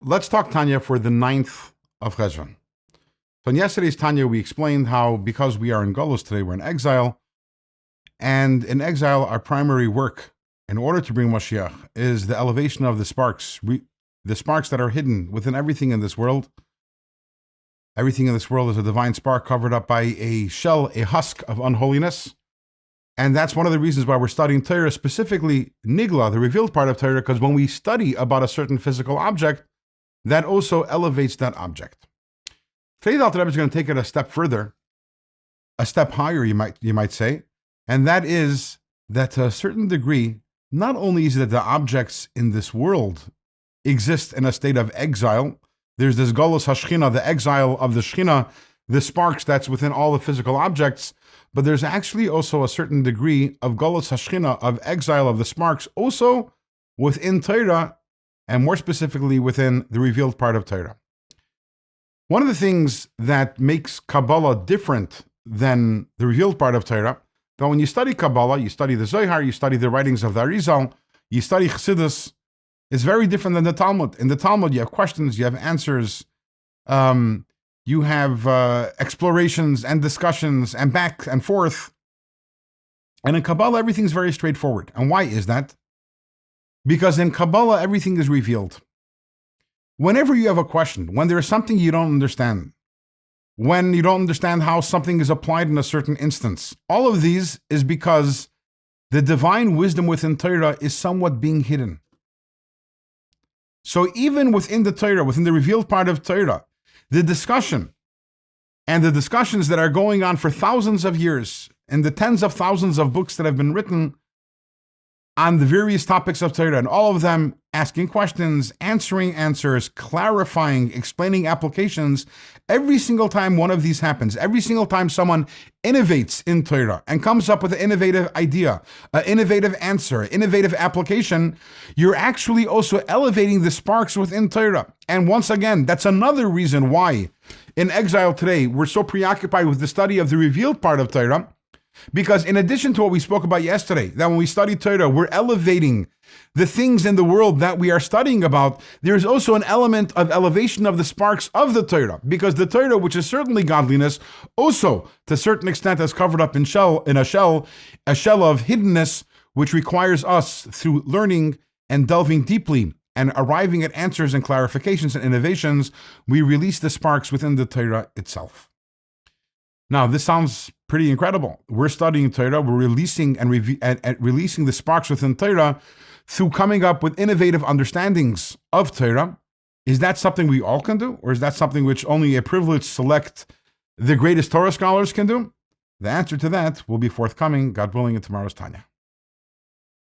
Let's talk Tanya for the 9th of Cheshvan. So in yesterday's Tanya, we explained how because we are in Golus today, we're in exile. And in exile, our primary work in order to bring Mashiach is the elevation of the sparks that are hidden within everything in this world. Everything in this world is a divine spark covered up by a shell, a husk of unholiness. And that's one of the reasons why we're studying Torah, specifically Nigla, the revealed part of Torah, because when we study about a certain physical object, that also elevates that object. Today, the Alter Rebbe is going to take it a step further, a step higher, you might say, and that is that to a certain degree, not only is it that the objects in this world exist in a state of exile, there's this Golus HaShechina, the exile of the Shechina, the sparks that's within all the physical objects, but there's actually also a certain degree of Golus HaShechina, of exile of the sparks, also within Torah, and more specifically within the revealed part of Torah. One of the things that makes Kabbalah different than the revealed part of Torah, that when you study Kabbalah, you study the Zohar, you study the writings of the Arizal, you study Chassidus, it's very different than the Talmud. In the Talmud, you have questions, you have answers, you have explorations and discussions and back and forth. And in Kabbalah, everything's very straightforward. And why is that? Because in Kabbalah, everything is revealed. Whenever you have a question, when there is something you don't understand, when you don't understand how something is applied in a certain instance, all of these is because the divine wisdom within Torah is somewhat being hidden. So even within the Torah, within the revealed part of Torah, the discussion and the discussions that are going on for thousands of years and the tens of thousands of books that have been written on the various topics of Torah, and all of them asking questions, answering answers, clarifying, explaining applications. Every single time one of these happens, every single time someone innovates in Torah and comes up with an innovative idea, an innovative answer, innovative application, you're actually also elevating the sparks within Torah. And once again, that's another reason why in exile today, we're so preoccupied with the study of the revealed part of Torah. Because in addition to what we spoke about yesterday, that when we study Torah, we're elevating the things in the world that we are studying about, there's also an element of elevation of the sparks of the Torah. Because the Torah, which is certainly godliness, also to a certain extent is covered up in a shell of hiddenness, which requires us through learning and delving deeply and arriving at answers and clarifications and innovations, we release the sparks within the Torah itself. Now, this sounds pretty incredible. We're studying Torah, we're releasing and releasing the sparks within Torah through coming up with innovative understandings of Torah. Is that something we all can do? Or is that something which only a privileged select, the greatest Torah scholars can do? The answer to that will be forthcoming, God willing, in tomorrow's Tanya.